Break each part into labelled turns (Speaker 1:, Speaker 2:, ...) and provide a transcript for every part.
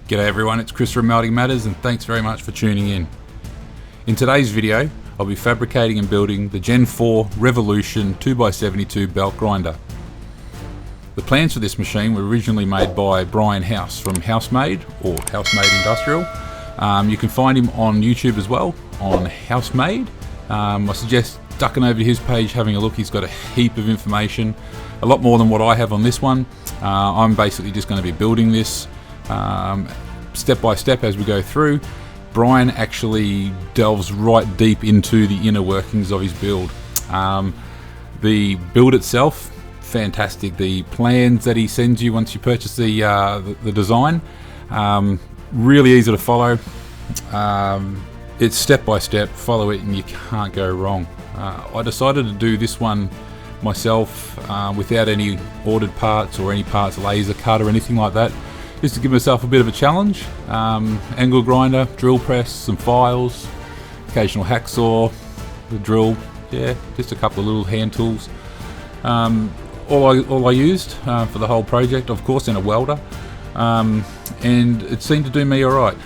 Speaker 1: G'day everyone, it's Kris from Melting Matters and thanks very much for tuning in. In today's video, I'll be fabricating and building the Gen 4 Revolution 2x72 belt grinder. The plans for this machine were originally made by Brian House from Housemade or Housemade Industrial. You can find him on YouTube as well, on Housemade. I suggest ducking over to his page, having a look. He's got a heap of information, a lot more than what I have on this one. I'm basically just going to be building this step by step as we go through. Brian actually delves right deep into the inner workings of his build. The build itself, fantastic. The plans that he sends you once you purchase the design, really easy to follow. It's step by step, follow it and you can't go wrong. I decided to do this one myself without any ordered parts or any parts laser cut or anything like that, just to give myself a bit of a challenge. Angle grinder, drill press, some files, occasional hacksaw, the drill, yeah, just a couple of little hand tools. All I used for the whole project, of course, and a welder, and it seemed to do me alright.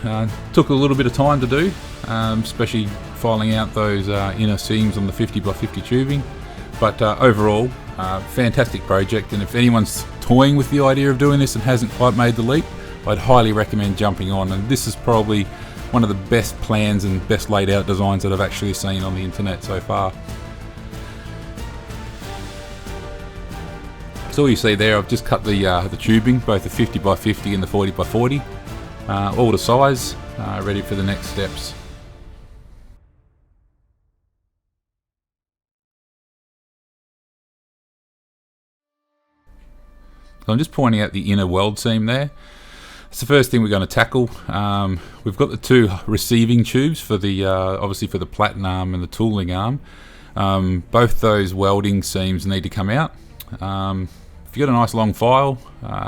Speaker 1: Took a little bit of time to do, especially filing out those inner seams on the 50x50 tubing, but overall fantastic project. And if anyone's toying with the idea of doing this and hasn't quite made the leap, I'd highly recommend jumping on. And this is probably one of the best plans and best laid out designs that I've actually seen on the internet so far. So you see there, I've just cut the tubing, both the 50x50 and the 40x40, all to size, ready for the next steps. So I'm just pointing out the inner weld seam there. It's the first thing we're going to tackle. We've got the two receiving tubes for the obviously for the platen arm and the tooling arm. Both those welding seams need to come out. If you've got a nice long file,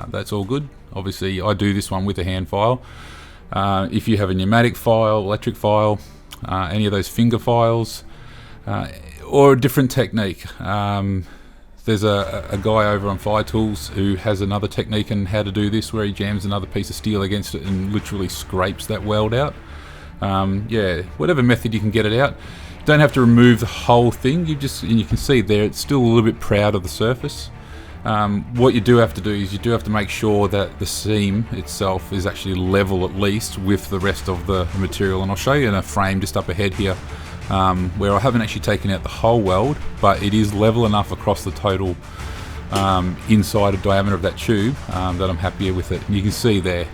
Speaker 1: that's all good. Obviously I do this one with a hand file. If you have a pneumatic file, electric file, any of those finger files, or a different technique. There's a guy over on Fire Tools who has another technique on how to do this, where he jams another piece of steel against it and literally scrapes that weld out. Yeah, whatever method you can get it out. Don't have to remove the whole thing. And you can see there, it's still a little bit proud of the surface. What you do have to do is you do have to make sure that the seam itself is actually level at least with the rest of the material. And I'll show you in a frame just up ahead here, where I haven't actually taken out the whole weld, but it is level enough across the total inside of diameter of that tube that I'm happier with it. And you can see there,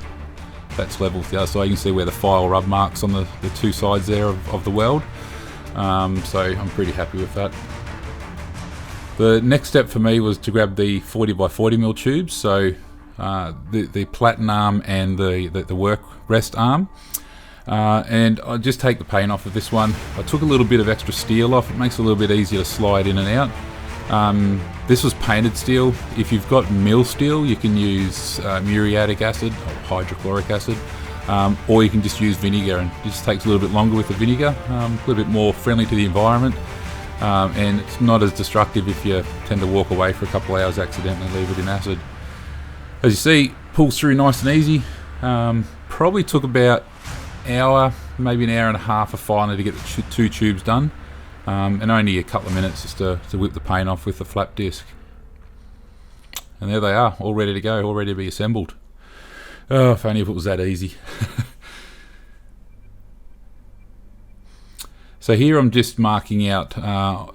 Speaker 1: that's level with the other side. You can see where the file rub marks on the two sides there of the weld. So I'm pretty happy with that. The next step for me was to grab the 40x40mm tubes, so the platen arm and the work rest arm. And I just take the paint off of this one. I took a little bit of extra steel off. It makes it a little bit easier to slide in and out. This was painted steel. If you've got mill steel, you can use muriatic acid or hydrochloric acid, or you can just use vinegar, and it just takes a little bit longer with the vinegar, a little bit more friendly to the environment, and it's not as destructive if you tend to walk away for a couple of hours accidentally, leave it in acid. As you see, pulls through nice and easy. Probably took about hour, maybe an hour and a half of filing to get the two tubes done, and only a couple of minutes just to whip the paint off with the flap disc. And there they are, all ready to go, all ready to be assembled. Oh, if only if it was that easy. So here I'm just marking out,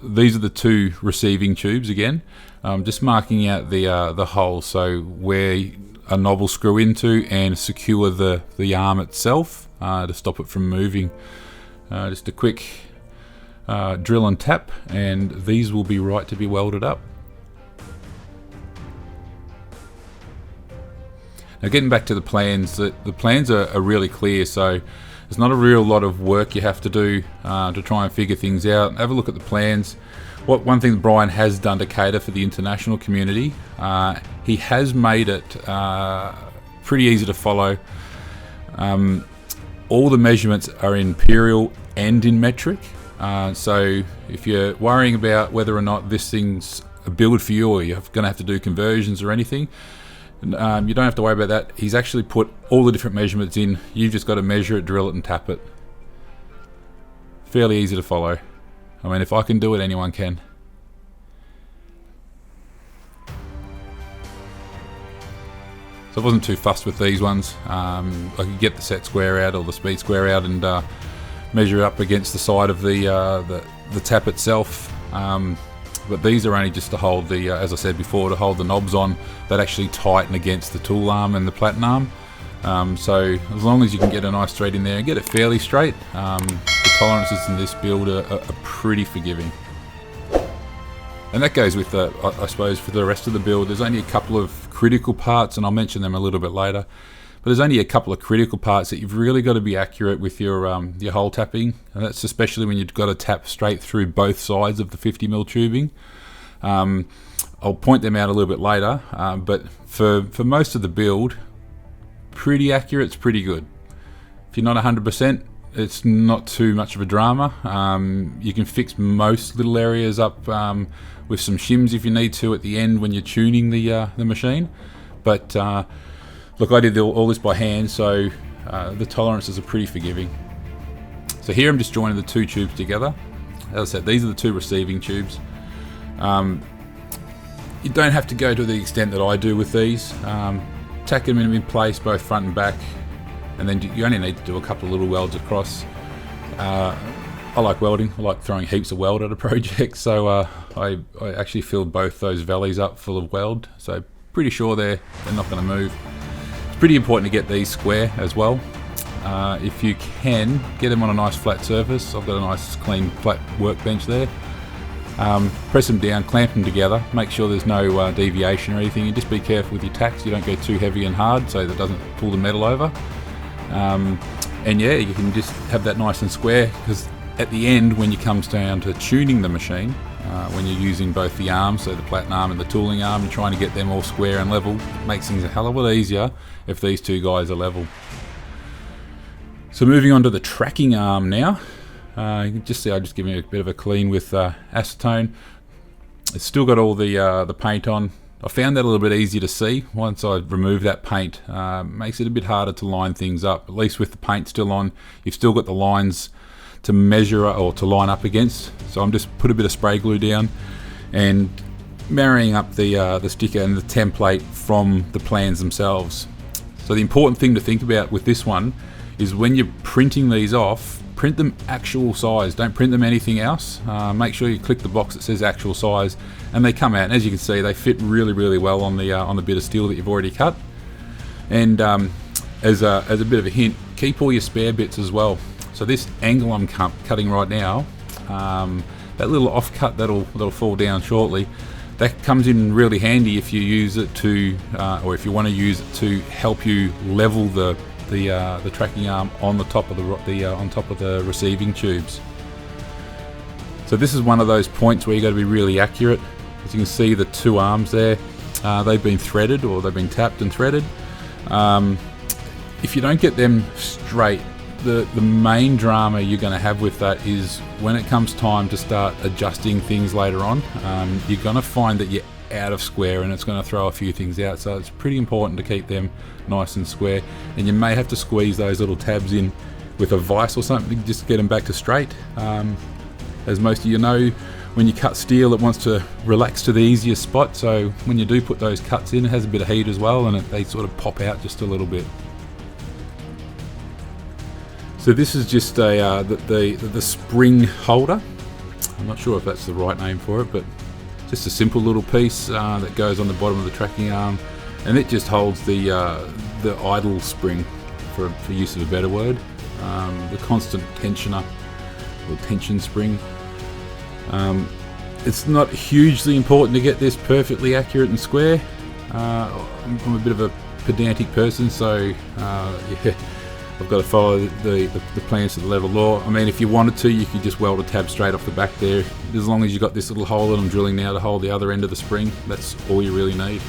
Speaker 1: these are the two receiving tubes again. I'm just marking out the hole, so where a knob will screw into and secure the arm itself to stop it from moving. Just a quick drill and tap, and these will be right to be welded up. Now getting back to the plans, the plans are really clear, so there's not a real lot of work you have to do to try and figure things out. Have a look at the plans. One thing that Brian has done to cater for the international community, he has made it pretty easy to follow. All the measurements are in imperial and in metric, so if you're worrying about whether or not this thing's a build for you or you're going to have to do conversions or anything, You don't have to worry about that. He's actually put all the different measurements in. You've just got to measure it, drill it and tap it. Fairly easy to follow. I mean, if I can do it, anyone can. So I wasn't too fussed with these ones. I could get the set square out or the speed square out and measure up against the side of the tap itself. But these are only just to hold the, as I said before, to hold the knobs on that actually tighten against the tool arm and the platen arm. So as long as you can get a nice thread in there and get it fairly straight, the tolerances in this build are pretty forgiving. And that goes with the, I suppose, for the rest of the build. There's only a couple of critical parts, and I'll mention them a little bit later. But there's only a couple of critical parts that you've really got to be accurate with your hole tapping, and that's especially when you've got to tap straight through both sides of the 50mm tubing. I'll point them out a little bit later, but for most of the build, pretty accurate, it's pretty good. If you're not 100%, it's not too much of a drama. You can fix most little areas up with some shims if you need to at the end when you're tuning the machine. But look, I did all this by hand, so the tolerances are pretty forgiving. So here I'm just joining the two tubes together. As I said, these are the two receiving tubes. You don't have to go to the extent that I do with these. Tack them in place, both front and back, and then you only need to do a couple of little welds across. I like welding. I like throwing heaps of weld at a project, so I actually filled both those valleys up full of weld, so pretty sure they're not going to move. It's pretty important to get these square as well. If you can, get them on a nice flat surface. I've got a nice clean flat workbench there. Press them down, clamp them together, make sure there's no deviation or anything, and just be careful with your tacks. You don't go too heavy and hard so that it doesn't pull the metal over. And yeah, you can just have that nice and square, because at the end, when it comes down to tuning the machine, when you're using both the arms, so the platen arm and the tooling arm, and trying to get them all square and level, it makes things a hell of a lot easier if these two guys are level. So moving on to the tracking arm now. You can just see I just give it a bit of a clean with acetone. It's still got all the paint on. I found that a little bit easier to see once I removed that paint. Makes it a bit harder to line things up. At least with the paint still on, you've still got the lines to measure or to line up against. So I'm just put a bit of spray glue down and marrying up the sticker and the template from the plans themselves. So the important thing to think about with this one is when you're printing these off, print them actual size. Don't print them anything else. Make sure you click the box that says actual size, and they come out. And as you can see, they fit really, really well on the bit of steel that you've already cut. And as a bit of a hint, keep all your spare bits as well. So this angle I'm cutting right now, that little offcut that'll fall down shortly, that comes in really handy if you use it to, or if you want to use it to help you level the tracking arm on the top of the receiving tubes. So this is one of those points where you got to be really accurate. As you can see, the two arms there, they've been threaded, or they've been tapped and threaded. If you don't get them straight, the main drama you're going to have with that is when it comes time to start adjusting things later on, you're going to find that you're out of square and it's going to throw a few things out. So it's pretty important to keep them nice and square, and you may have to squeeze those little tabs in with a vise or something just to get them back to straight. As most of you know, when you cut steel, it wants to relax to the easiest spot, so when you do put those cuts in, it has a bit of heat as well, and they sort of pop out just a little bit. So this is just the spring holder. I'm not sure if that's the right name for it, but just a simple little piece that goes on the bottom of the tracking arm, and it just holds the idle spring, for use of a better word, the constant tensioner or tension spring. It's not hugely important to get this perfectly accurate and square. I'm a bit of a pedantic person, so yeah, I've got to follow the plans to the letter of law. I mean, if you wanted to, you could just weld a tab straight off the back there. As long as you've got this little hole that I'm drilling now to hold the other end of the spring, that's all you really need.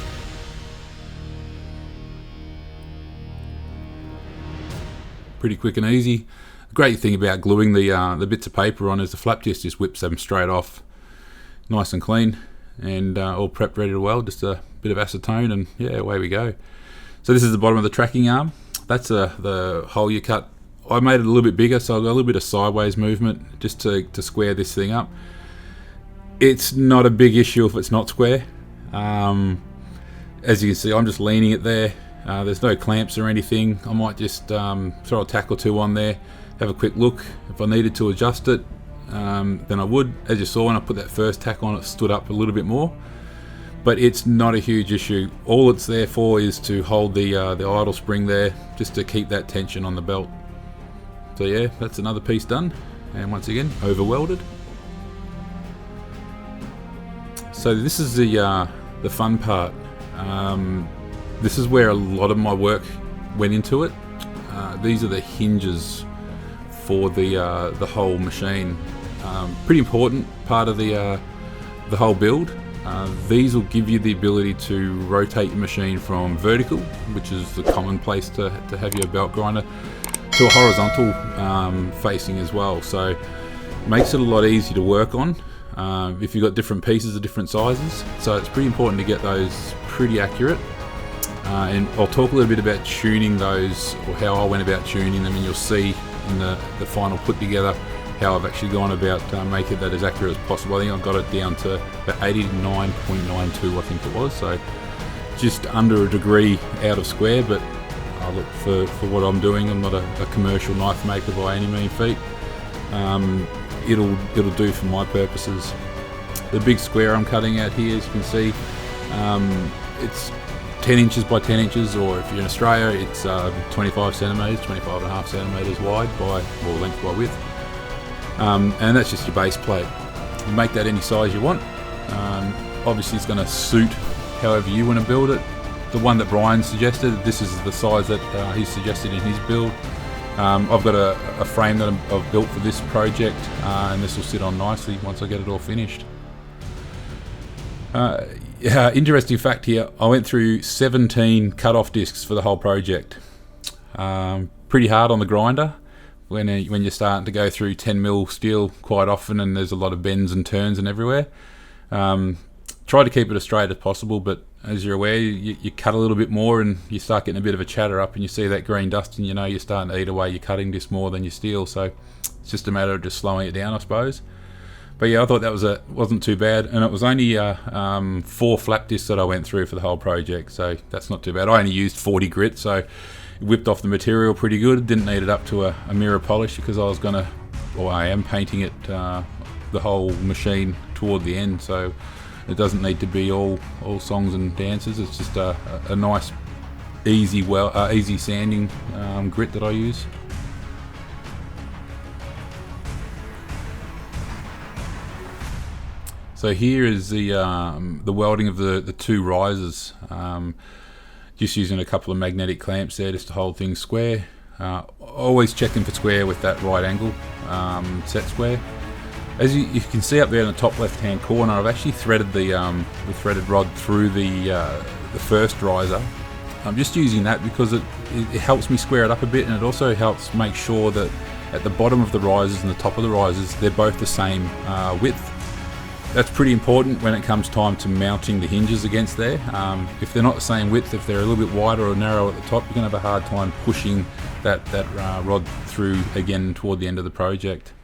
Speaker 1: Pretty quick and easy. The great thing about gluing the bits of paper on is the flap just whips them straight off, nice and clean, and all prepped ready to weld. Just a bit of acetone, and yeah, away we go. So this is the bottom of the tracking arm. That's the hole you cut. I made it a little bit bigger, so I've got a little bit of sideways movement just to square this thing up. It's not a big issue if it's not square. As you can see, I'm just leaning it there. There's no clamps or anything. I might just throw a tack or two on there, have a quick look. If I needed to adjust it, then I would. As you saw when I put that first tack on, it stood up a little bit more. But it's not a huge issue. All it's there for is to hold the idle spring there, just to keep that tension on the belt. So yeah, that's another piece done. And once again, over welded. So this is the fun part. This is where a lot of my work went into it. These are the hinges for the whole machine. Pretty important part of the whole build. These will give you the ability to rotate your machine from vertical, which is the common place to have your belt grinder, to a horizontal facing as well. So it makes it a lot easier to work on if you've got different pieces of different sizes. So it's pretty important to get those pretty accurate. And I'll talk a little bit about tuning those, or how I went about tuning them, and you'll see in the final put together how I've actually gone about making that as accurate as possible. I think I got it down to about 89.92, I think it was, so just under a degree out of square. But look, for what I'm doing, I'm not a commercial knife maker by any mean feat. It'll do for my purposes. The big square I'm cutting out here, as you can see, it's 10 inches by 10 inches, or if you're in Australia, it's 25 centimetres, 25 and a half centimetres wide by, or length by width. And that's just your base plate. You make that any size you want. Obviously it's going to suit however you want to build it. The one that Brian suggested, this is the size that he suggested in his build. I've got a frame that I've built for this project, and this will sit on nicely once I get it all finished. Yeah, interesting fact here, I went through 17 cut-off discs for the whole project. Pretty hard on the grinder when you're starting to go through 10mm steel quite often, and there's a lot of bends and turns and everywhere. Try to keep it as straight as possible, but as you're aware, you cut a little bit more and you start getting a bit of a chatter up, and you see that green dust, and you know you're starting to eat away your cutting disc more than your steel. So it's just a matter of just slowing it down, I suppose. But yeah, I thought that wasn't too bad, and it was only 4 flap discs that I went through for the whole project, so that's not too bad. I only used 40 grit, so it whipped off the material pretty good. Didn't need it up to a mirror polish, because I am painting it, the whole machine toward the end, so it doesn't need to be all songs and dances. It's just a nice, easy sanding grit that I use. So here is the welding of the 2 risers. Just using a couple of magnetic clamps there just to hold things square. Always checking for square with that right angle, set square. As you can see up there in the top left hand corner, I've actually threaded the threaded rod through the first riser. I'm just using that because it helps me square it up a bit, and it also helps make sure that at the bottom of the risers and the top of the risers, they're both the same width. That's pretty important when it comes time to mounting the hinges against there. If they're not the same width, if they're a little bit wider or narrow at the top, you're going to have a hard time pushing that rod through again toward the end of the project.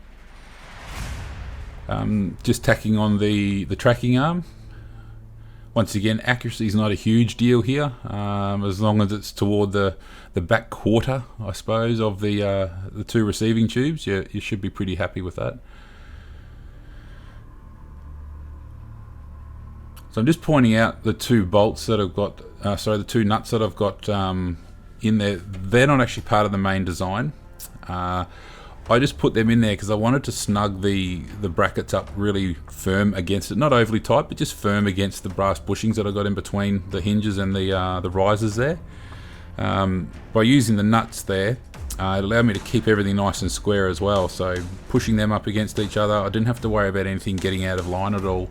Speaker 1: Just tacking on the tracking arm. Once again, accuracy is not a huge deal here, as long as it's toward the back quarter, I suppose, of the 2 receiving tubes. You should be pretty happy with that. So I'm just pointing out the 2 bolts that I've got, the 2 nuts that I've got in there. They're not actually part of the main design. I just put them in there because I wanted to snug the brackets up really firm against it. Not overly tight, but just firm against the brass bushings that I got in between the hinges and the risers there. By using the nuts there, it allowed me to keep everything nice and square as well. So pushing them up against each other, I didn't have to worry about anything getting out of line at all.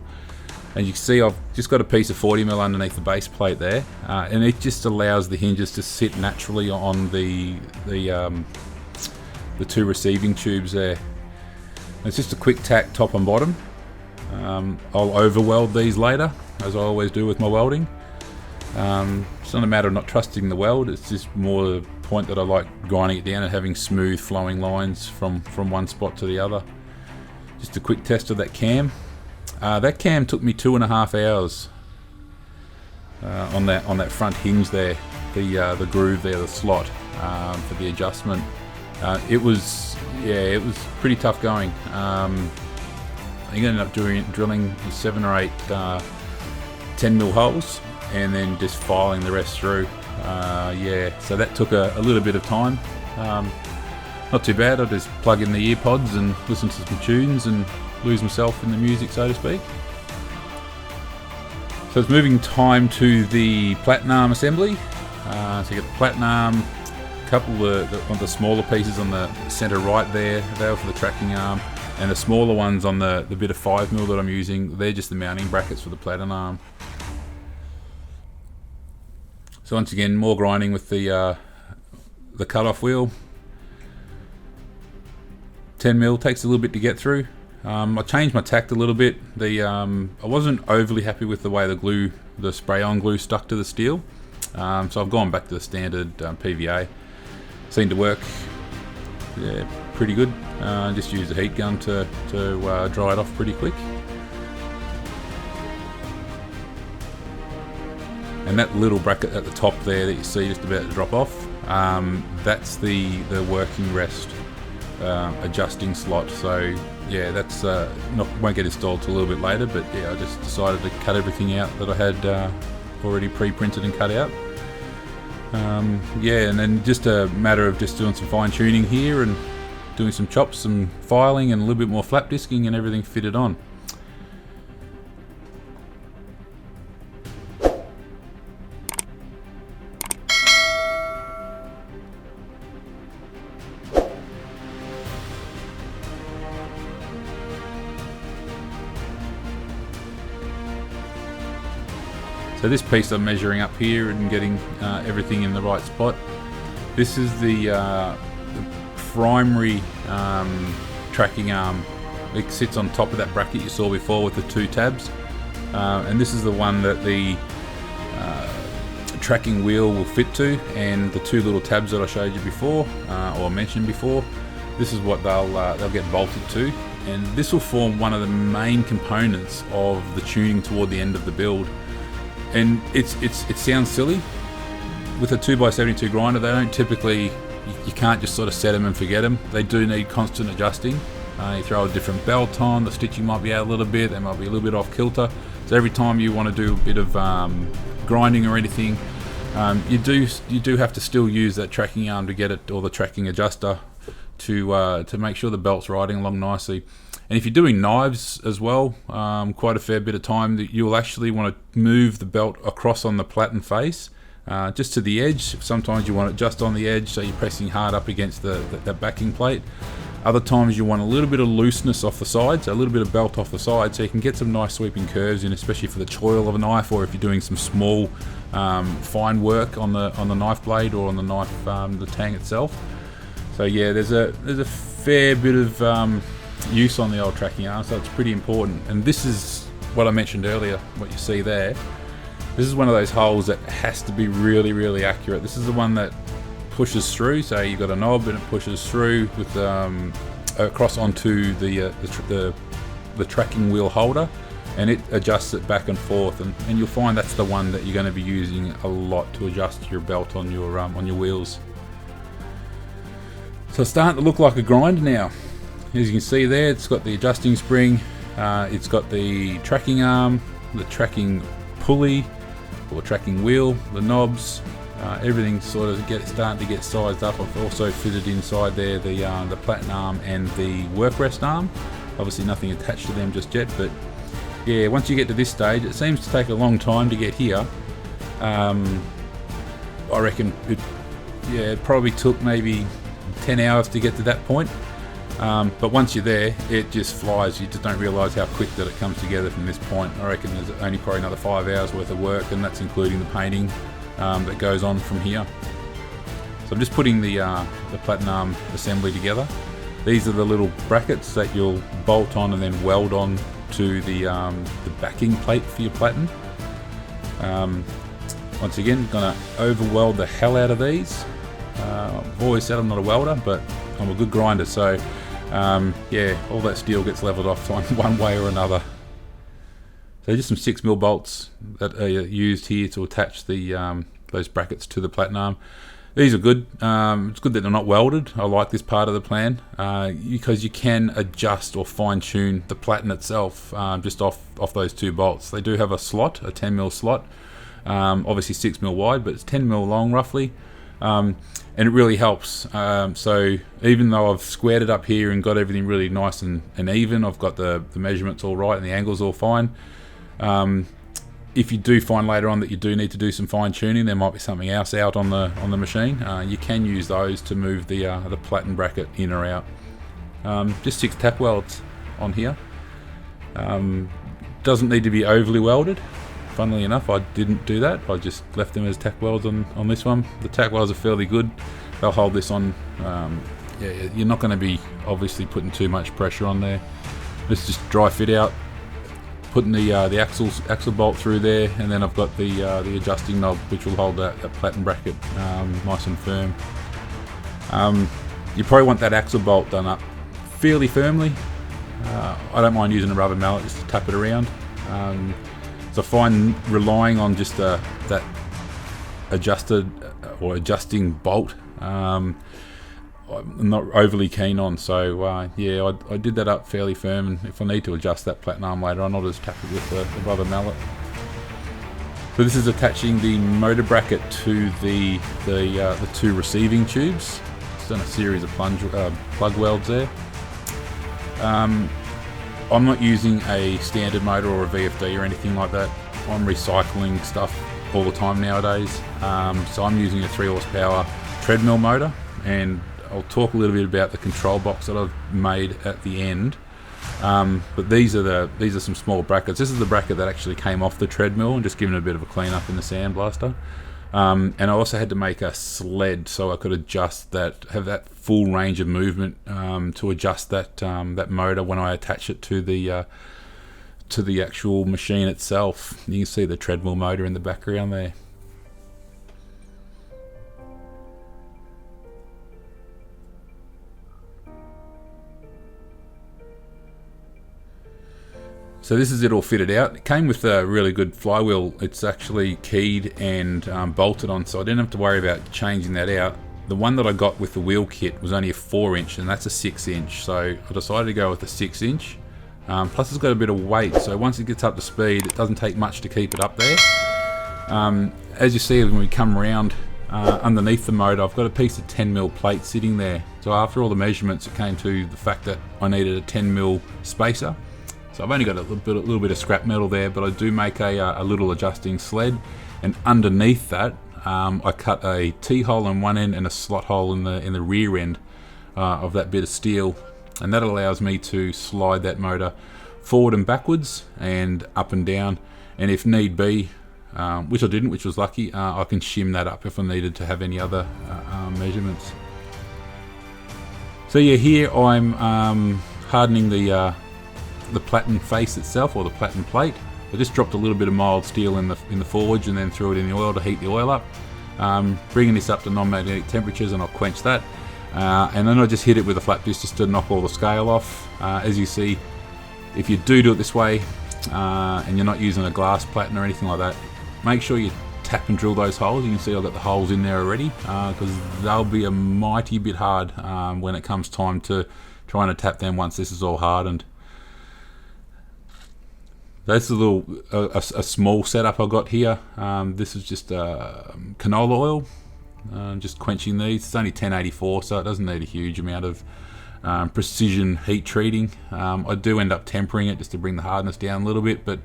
Speaker 1: And you can see I've just got a piece of 40mm underneath the base plate there, and it just allows the hinges to sit naturally on the 2 receiving tubes there. And it's just a quick tack top and bottom. I'll over weld these later, as I always do with my welding. It's not a matter of not trusting the weld, it's just more the point that I like grinding it down and having smooth flowing lines from one spot to the other. Just a quick test of that cam. That cam took me 2.5 hours on that front hinge there, the groove there, the slot for the adjustment. It was pretty tough going. I think I ended up drilling 7 or 8 10mm holes and then just filing the rest through. So that took a little bit of time. Not too bad. I just plug in the ear pods and listen to some tunes and lose myself in the music, so to speak. So it's moving time to the platen arm assembly. So you get the platen arm, a couple of the smaller pieces on the centre right there, they're for the tracking arm, and the smaller ones on the bit of 5mm that I'm using, they're just the mounting brackets for the platen arm. So once again, more grinding with the cut-off wheel. 10mm takes a little bit to get through. I changed my tact a little bit. I wasn't overly happy with the way the spray-on glue stuck to the steel, so I've gone back to the standard PVA. Seemed to work, pretty good. Just used a heat gun to dry it off pretty quick. And that little bracket at the top there that you see just about to drop off, that's the working rest adjusting slot. So that's won't get installed till a little bit later, but I just decided to cut everything out that I had already pre-printed and cut out. And then just a matter of just doing some fine tuning here and doing some chops, some filing, and a little bit more flap disking, and everything fitted on. So this piece I'm measuring up here and getting everything in the right spot. This is the primary tracking arm. It sits on top of that bracket you saw before with the 2 tabs. And this is the one that the tracking wheel will fit to, and the 2 little tabs that I showed you before, or mentioned before, this is what they'll get bolted to. And this will form one of the main components of the tuning toward the end of the build. And it sounds silly. With a 2x72 grinder, they don't typically, you can't just sort of set them and forget them. They do need constant adjusting. You throw a different belt on, the stitching might be out a little bit, they might be a little bit off kilter. So every time you want to do a bit of grinding or anything, you do have to still use that tracking arm to get it, or the tracking adjuster, to make sure the belt's riding along nicely. And if you're doing knives as well, quite a fair bit of time, that you'll actually want to move the belt across on the platen face, just to the edge. Sometimes you want it just on the edge, so you're pressing hard up against the backing plate. Other times you want a little bit of looseness off the side, so a little bit of belt off the side, so you can get some nice sweeping curves in, especially for the choil of a knife, or if you're doing some small fine work on the knife blade or on the knife, the tang itself. So there's a fair bit of use on the old tracking arm, so it's pretty important. And this is what I mentioned earlier, what you see there. This is one of those holes that has to be really, really accurate. This is the one that pushes through, so you've got a knob and it pushes through with across onto the tracking wheel holder, and it adjusts it back and forth, and you'll find that's the one that you're going to be using a lot to adjust your belt on your wheels. So it's starting to look like a grinder now. As you can see there, it's got the adjusting spring, it's got the tracking arm, the tracking pulley or tracking wheel, the knobs, everything's sort of starting to get sized up. I've also fitted inside there the platen arm and the work rest arm. Obviously nothing attached to them just yet, but once you get to this stage, it seems to take a long time to get here. I reckon it probably took maybe 10 hours to get to that point. But once you're there, it just flies. You just don't realise how quick that it comes together from this point. I reckon there's only probably another 5 hours worth of work, and that's including the painting that goes on from here. So I'm just putting the platen arm assembly together. These are the little brackets that you'll bolt on and then weld on to the backing plate for your platen. Once again, gonna over weld the hell out of these. I've always said I'm not a welder, but I'm a good grinder, so yeah, all that steel gets leveled off one way or another. So just some 6mm bolts that are used here to attach the those brackets to the platen arm. These are good. It's good that they're not welded. I like this part of the plan because you can adjust or fine-tune the platen itself just off those 2 bolts. They do have a slot, a 10mm slot, obviously 6mm wide, but it's 10mm long roughly, and it really helps. So even though I've squared it up here and got everything really nice and even, I've got the measurements all right and the angles all fine. If you do find later on that you do need to do some fine tuning, there might be something else out on the machine. You can use those to move the platen bracket in or out. Just 6 tack welds on here. Doesn't need to be overly welded. Funnily enough, I didn't do that. I just left them as tack welds on this one. The tack welds are fairly good. They'll hold this on. Yeah, you're not going to be obviously putting too much pressure on there. Let's just dry fit out. Putting the axle bolt through there, and then I've got the adjusting knob which will hold that platen bracket nice and firm. You probably want that axle bolt done up fairly firmly. I don't mind using a rubber mallet just to tap it around. So I find relying on just that adjusted or adjusting bolt I'm not overly keen on, so yeah, I did that up fairly firm, and if I need to adjust that platen arm later on, I'll just tap it with the rubber mallet. So this is attaching the motor bracket to the 2 receiving tubes. It's done a series of plug welds there. I'm not using a standard motor or a VFD or anything like that. I'm recycling stuff all the time nowadays, so I'm using a 3 horsepower treadmill motor, and I'll talk a little bit about the control box that I've made at the end. But these are some small brackets. This is the bracket that actually came off the treadmill and just given it a bit of a clean up in the sandblaster. And I also had to make a sled so I could adjust that, have that full range of movement to adjust that that motor when I attach it to the actual machine itself. You can see the treadmill motor in the background there. So this is it all fitted out. It came with a really good flywheel. It's actually keyed and bolted on, so I didn't have to worry about changing that out. The one that I got with the wheel kit was only a 4-inch, and that's a 6-inch. So I decided to go with a 6-inch. Plus it's got a bit of weight, so once it gets up to speed, it doesn't take much to keep it up there. As you see when we come around underneath the motor, I've got a piece of 10mm plate sitting there. So after all the measurements, it came to the fact that I needed a 10mm spacer. So I've only got a little bit of scrap metal there, but I do make a little adjusting sled, and underneath that I cut a T-hole in one end and a slot hole in the rear end of that bit of steel, and that allows me to slide that motor forward and backwards and up and down, and if need be, which I didn't, which was lucky, I can shim that up if I needed to have any other measurements. So yeah, here I'm hardening the platen face itself, or the platen plate. I just dropped a little bit of mild steel in the forge and then threw it in the oil to heat the oil up. Bringing this up to non-magnetic temperatures, and I'll quench that. And then I just hit it with a flat piece just to knock all the scale off. As you see, if you do it this way and you're not using a glass platen or anything like that, make sure you tap and drill those holes. You can see I've got the holes in there already, because they'll be a mighty bit hard when it comes time to trying to tap them once this is all hardened. That's a small setup I got here. This is just canola oil, just quenching these. It's only 1084, so it doesn't need a huge amount of precision heat treating. I do end up tempering it just to bring the hardness down a little bit, but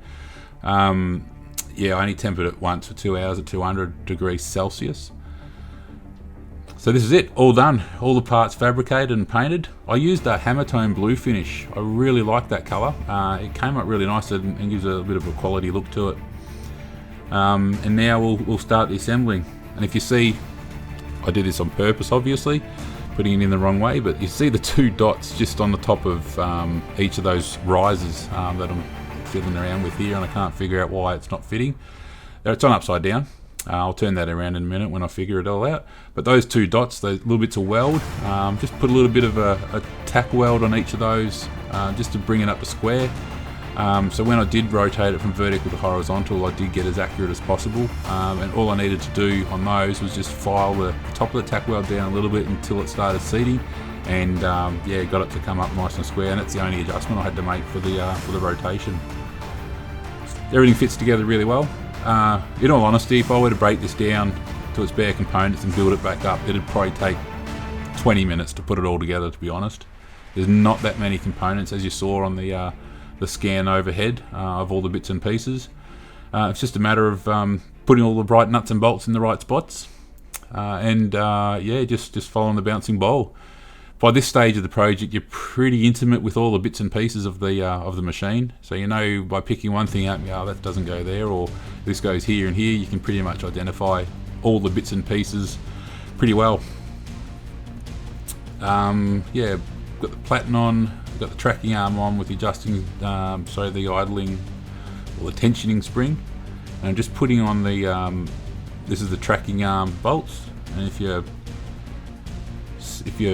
Speaker 1: yeah, I only tempered it once for 2 hours at 200 degrees Celsius. So this is it, all done. All the parts fabricated and painted. I used a hammer tone blue finish. I really like that colour. It came up really nice and gives a bit of a quality look to it. And now we'll start the assembling. And if you see, I did this on purpose obviously, putting it in the wrong way, but you see the 2 dots just on the top of each of those risers that I'm fiddling around with here, and I can't figure out why it's not fitting. It's on upside down. I'll turn that around in a minute when I figure it all out. But those 2 dots, those little bits of weld, just put a little bit of a tack weld on each of those, just to bring it up to square. So when I did rotate it from vertical to horizontal, I did get as accurate as possible. And all I needed to do on those was just file the top of the tack weld down a little bit until it started seating, and yeah, got it to come up nice and square. And that's the only adjustment I had to make for the rotation. Everything fits together really well. In all honesty, if I were to break this down to its bare components and build it back up, it'd probably take 20 minutes to put it all together, to be honest. There's not that many components, as you saw on the scan overhead of all the bits and pieces. It's just a matter of putting all the right nuts and bolts in the right spots, and yeah, just following the bouncing ball. By this stage of the project, you're pretty intimate with all the bits and pieces of the machine, so you know by picking one thing out, oh, that doesn't go there, or this goes here and here. You can pretty much identify all the bits and pieces pretty well. Yeah, got the platen on, got the tracking arm on with the adjusting, the idling or the tensioning spring, and I'm just putting on the this is the tracking arm bolts. And if you're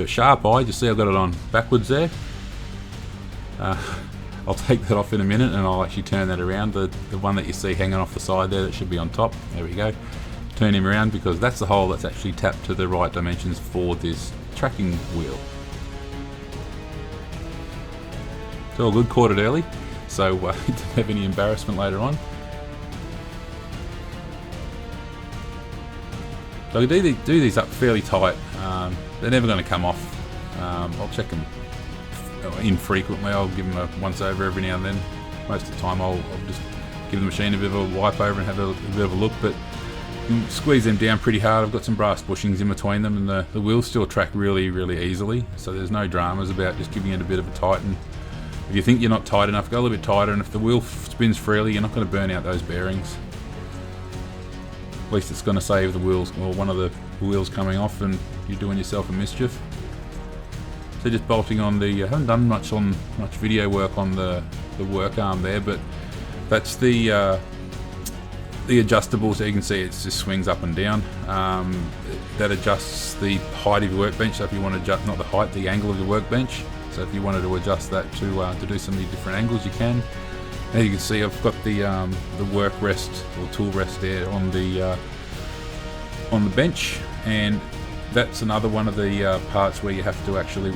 Speaker 1: sharp eye, just see I've got it on backwards there. I'll take that off in a minute, and I'll actually turn that around. The one that you see hanging off the side there, that should be on top. There we go. Turn him around, because that's the hole that's actually tapped to the right dimensions for this tracking wheel. It's all good, caught it early, so don't have any embarrassment later on. So I do these up fairly tight. They're never going to come off. I'll check them infrequently. I'll give them a once over every now and then. Most of the time I'll just give the machine a bit of a wipe over and have a bit of a look, but you can squeeze them down pretty hard. I've got some brass bushings in between them, and the wheels still track really, really easily, so there's no dramas about just giving it a bit of a tighten. If you think you're not tight enough, go a little bit tighter, and if the wheel spins freely, you're not going to burn out those bearings. At least it's going to save the wheels, or one of the wheels coming off, and you're doing yourself a mischief. So just bolting on the, I haven't done much video work on the work arm there, but that's the adjustable, so you can see it just swings up and down. That adjusts the height of your workbench, so if you want to adjust, not the height, the angle of your workbench. So if you wanted to adjust that to do some of the different angles, you can. As you can see, I've got the work rest or tool rest there on the bench, and that's another one of the parts where you have to actually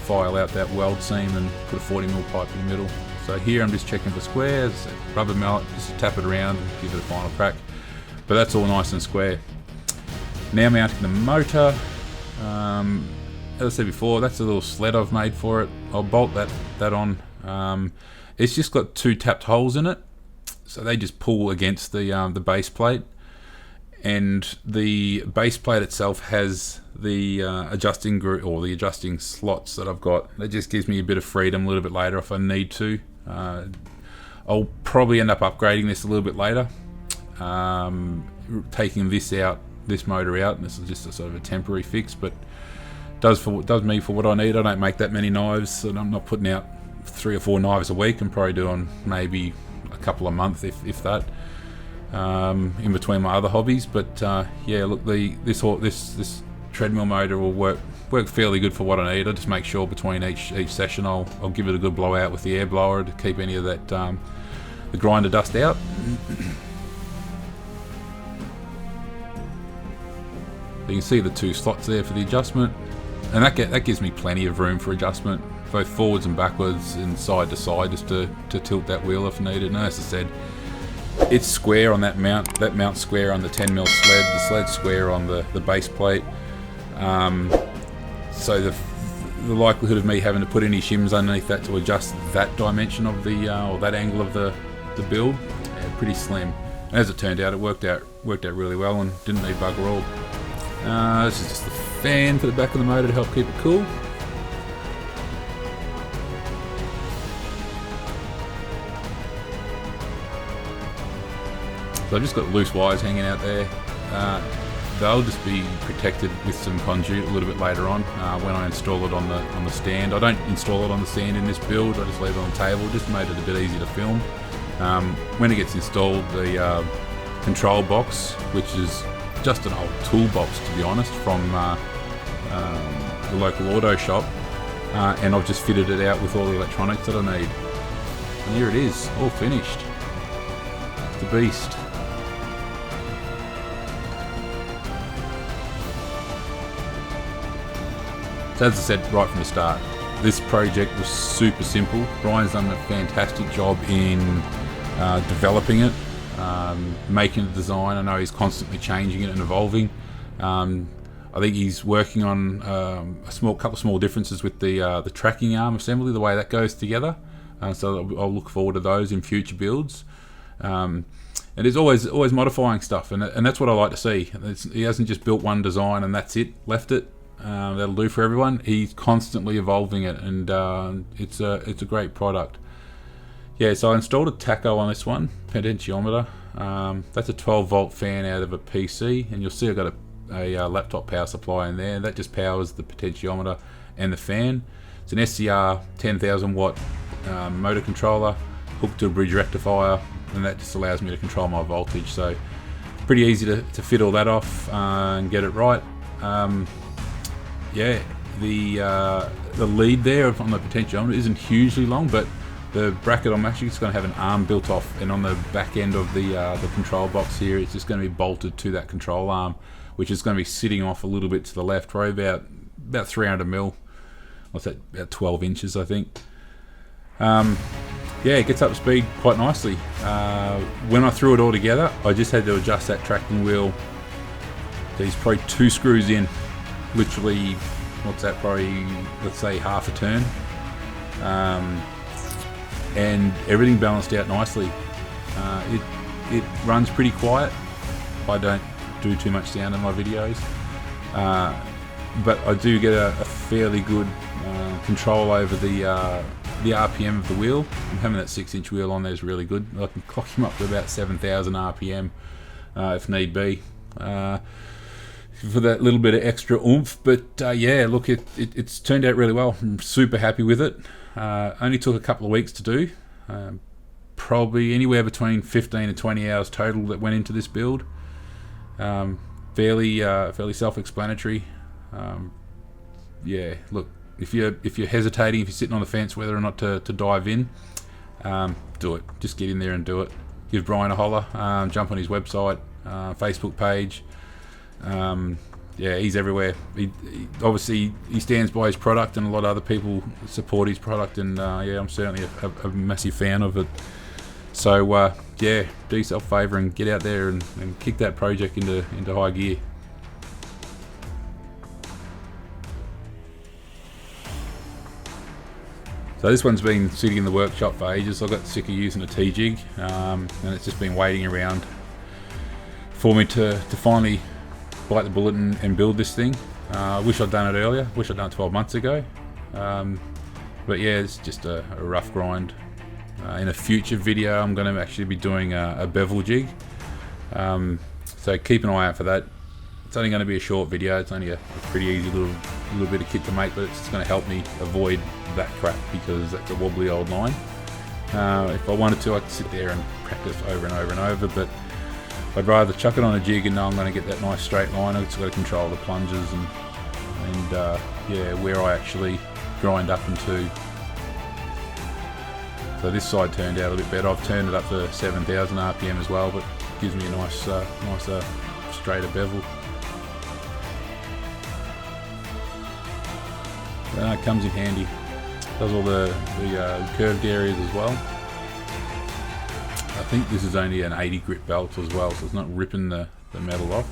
Speaker 1: file out that weld seam and put a 40mm pipe in the middle. So here I'm just checking for squares, rubber mallet, just tap it around and give it a final crack. But that's all nice and square. Now mounting the motor. As I said before, that's a little sled I've made for it. I'll bolt that on. It's just got 2 tapped holes in it, so they just pull against the base plate, and the base plate itself has the adjusting group or the adjusting slots that I've got. That just gives me a bit of freedom a little bit later if I need to. I'll probably end up upgrading this a little bit later, taking this motor out, and this is just a sort of a temporary fix, but does me for what I need. I don't make that many knives, and I'm not putting out 3 or 4 knives a week. I'm probably doing maybe a couple a month, if that, in between my other hobbies. But yeah, look, this treadmill motor will work fairly good for what I need. I just make sure between each session I'll give it a good blowout with the air blower to keep any of that the grinder dust out. You can see the 2 slots there for the adjustment, and that gives me plenty of room for adjustment, both forwards and backwards and side to side, just to tilt that wheel if needed. And as I said, it's square on that mount's square on the 10mm sled, the sled's square on the base plate. So the likelihood of me having to put any shims underneath that to adjust that dimension of the or that angle of the build, pretty slim. And as it turned out, it worked out really well and didn't need bugger all. This is just the fan for the back of the motor to help keep it cool. So I've just got loose wires hanging out there. They'll just be protected with some conduit a little bit later on when I install it on the stand. I don't install it on the stand in this build, I just leave it on the table, just made it a bit easier to film. When it gets installed, the control box, which is just an old toolbox, to be honest, from the local auto shop, and I've just fitted it out with all the electronics that I need. And here it is, all finished. The beast. So as I said right from the start, this project was super simple. Brian's done a fantastic job in developing it, making the design. I know he's constantly changing it and evolving. I think he's working on a couple of small differences with the tracking arm assembly, the way that goes together. So I'll look forward to those in future builds. And he's always modifying stuff, and that's what I like to see. He hasn't just built one design and that's it, left it. That'll do for everyone. He's constantly evolving it, and it's a great product. Yeah, so I installed a tacho on this one, potentiometer. That's a 12 volt fan out of a PC, and you'll see I've got a laptop power supply in there. That just powers the potentiometer and the fan. It's an SCR 10,000 watt motor controller hooked to a bridge rectifier, and that just allows me to control my voltage. So pretty easy to fit all that off and get it right. Yeah, the lead there on the potentiometer isn't hugely long, but the bracket I'm actually just going to have an arm built off, and on the back end of the control box here, it's just going to be bolted to that control arm, which is going to be sitting off a little bit to the left, probably about 300 mil. What's that? About 12 inches, I think. Yeah, it gets up to speed quite nicely. When I threw it all together, I just had to adjust that tracking wheel. There's probably 2 screws in. Literally, what's that, probably, let's say half a turn, and everything balanced out nicely. It runs pretty quiet. I don't do too much sound in my videos, but I do get a fairly good control over the RPM of the wheel. And having that 6-inch wheel on there is really good. I can clock him up to about 7,000 RPM if need be. For that little bit of extra oomph, but yeah, look, it's turned out really well. I'm super happy with it. Only took a couple of weeks to do, probably anywhere between 15 and 20 hours total that went into this build. Fairly self-explanatory. Yeah, look, if you're hesitating, if you're sitting on the fence whether or not to dive in, do it. Just get in there and do it. Give Brian a holler. Jump on his website, Facebook page. Yeah, he's everywhere. He obviously stands by his product, and a lot of other people support his product, and yeah, I'm certainly a massive fan of it. So yeah, do yourself a favour and get out there and kick that project into high gear. So this one's been sitting in the workshop for ages. I got sick of using a T-jig, and it's just been waiting around for me to finally bite the bullet and build this thing. Wish I'd done it earlier. Wish I'd done it 12 months ago. But yeah, it's just a rough grind. In a future video, I'm going to actually be doing a bevel jig. So keep an eye out for that. It's only going to be a short video. It's only a pretty easy little bit of kit to make, but it's just going to help me avoid that crap, because that's a wobbly old line. If I wanted to, I could sit there and practice over and over and over, but I'd rather chuck it on a jig and know I'm going to get that nice straight line. I've just got to control the plunges and yeah, where I actually grind up into. So this side turned out a bit better. I've turned it up to 7,000 RPM as well, but gives me a nicer straighter bevel. It comes in handy. Does all the curved areas as well. I think this is only an 80 grit belt as well, so it's not ripping the metal off,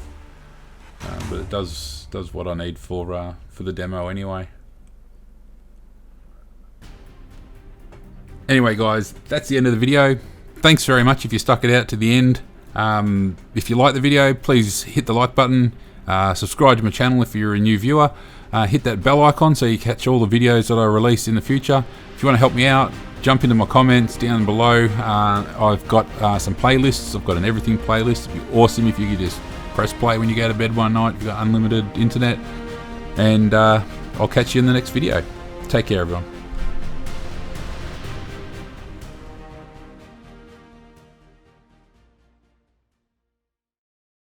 Speaker 1: but it does what I need for the demo anyway. Anyway guys, that's the end of the video. Thanks very much if you stuck it out to the end. If you like the video, please hit the like button, subscribe to my channel if you're a new viewer, hit that bell icon so you catch all the videos that I release in the future. If you want to help me out, jump into my comments down below. I've got some playlists. I've got an everything playlist. It'd be awesome if you could just press play when you go to bed one night if you've got unlimited internet. And I'll catch you in the next video. Take care everyone.